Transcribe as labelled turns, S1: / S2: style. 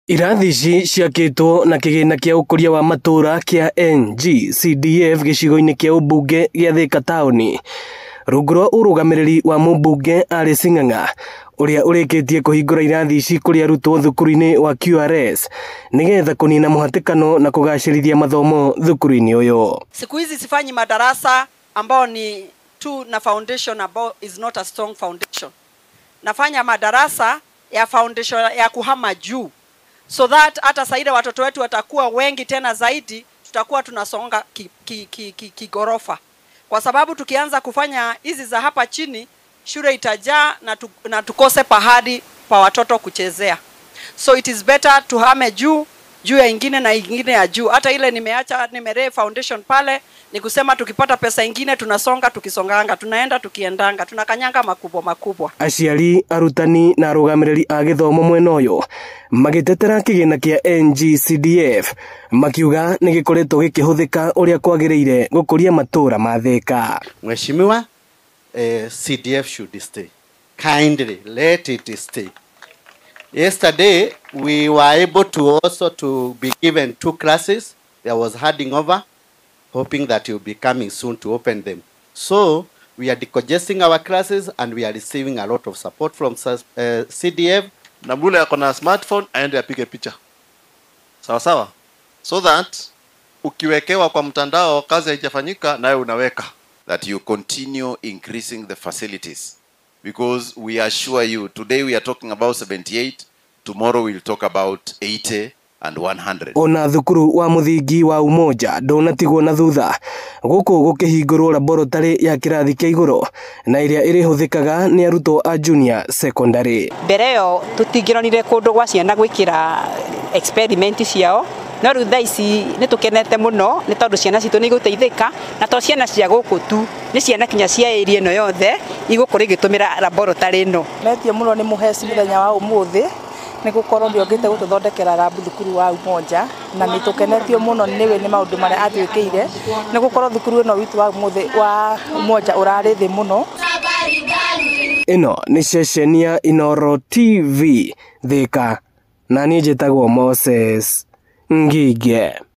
S1: Irathi ici ciakĩtwo na kĩgĩna kĩa ũkũria wa matũra kĩa NG-CDF gĩcigo-inĩ kĩa ũmbunge gĩa Thika taũni. Rungu rwa ũrũgamĩrĩri wa mũmbunge Alice Ng'ang'a, ũrĩa ũrĩkĩtie kũhingũra irathi ici kũrĩ arutwo thukuru-inĩ wa QRS nĩgetha kũnina mũhatĩkano na kũgacĩrithia mathomo thukuru-inĩ ũyũ.
S2: Siku hizi sifanyi madarasa ambao ni tu na foundation ambao is not a strong foundation. Nafanya madarasa ya foundation ya kuhama juu, so that hata saida watoto wetu watakuwa wengi tena zaidi, tutakuwa tunasonga kigorofa. Kwa sababu tukianza kufanya hizi za hapa chini, shule itajaa na tukose pahali pa watoto kuchezea. So it is better tuhame juu ya ingine na ingine ya juu. Hata ile nimeree foundation pale, ni kusema tukipata pesa ingine tunasonga tukisonganga, tunaenda tukiendanga, tunakanyanga makubwa.
S1: Aciari, arutani na arũgamĩrĩri a gĩthomo mwena ũyũ magĩtetera kĩgĩna kĩa NG-CDF makiuga nĩ gĩkoretwo gĩkĩhũthĩka ũrĩa kwagĩrĩire gũkũria matũra ma Thika.
S3: Mheshimiwa, CDF should stay. Kindly let it stay. Yesterday we were able to also be given 2 classes. There was handing over, hoping that you'll be coming soon to open them. So we are decongesting our classes and we are receiving a lot of support from CDF.
S4: Na mule yako na smartphone aende apige picha. Sawa sawa. So that ukiwekewa kwa mtandao kazi haijafanyika nawe unaweka.
S5: That you continue increasing the facilities, because we assure you today we are talking about 78, tomorrow we'll talk about 80 and 100.
S1: Ona thukuru wa mũthingi wa Umoja ndũnatigwo na thutha, gũkũ gũkĩhingũrwo laboratory ya kĩrathi kĩa igũrũ na ĩrĩa ĩrĩhũthĩkaga nĩ arutwo a junior secondary.
S6: Mbere yo tũtingĩronire kũndũ gwa ciana gwĩkĩra experiment ciao, no rĩu thaa ici nĩ tũkenete mũno nĩ tondũ ciana citũ nĩ igũteithĩka, na to ciana cia gũkũ tu, nĩ ciana kinya cia area ĩno yothe igũkorwo igĩtũmĩra laboratory ĩno.
S7: Metio mũno nĩ mũheci mũthenya wa ũmũthĩ nĩ gũkorwo nĩ ogĩte gũtũthondekera labu thukuru wa Umoja, na nĩ tũkenetio mũno nĩ maũndũ marĩa atwĩkĩire, nĩ gũkorwo thukuru ĩno witũ wa Umoja ũrarĩ thĩ mũno.
S1: Ĩno nĩ ceceni ya Inooro TV Thika, na niĩ njĩtagwo Moses Ngige.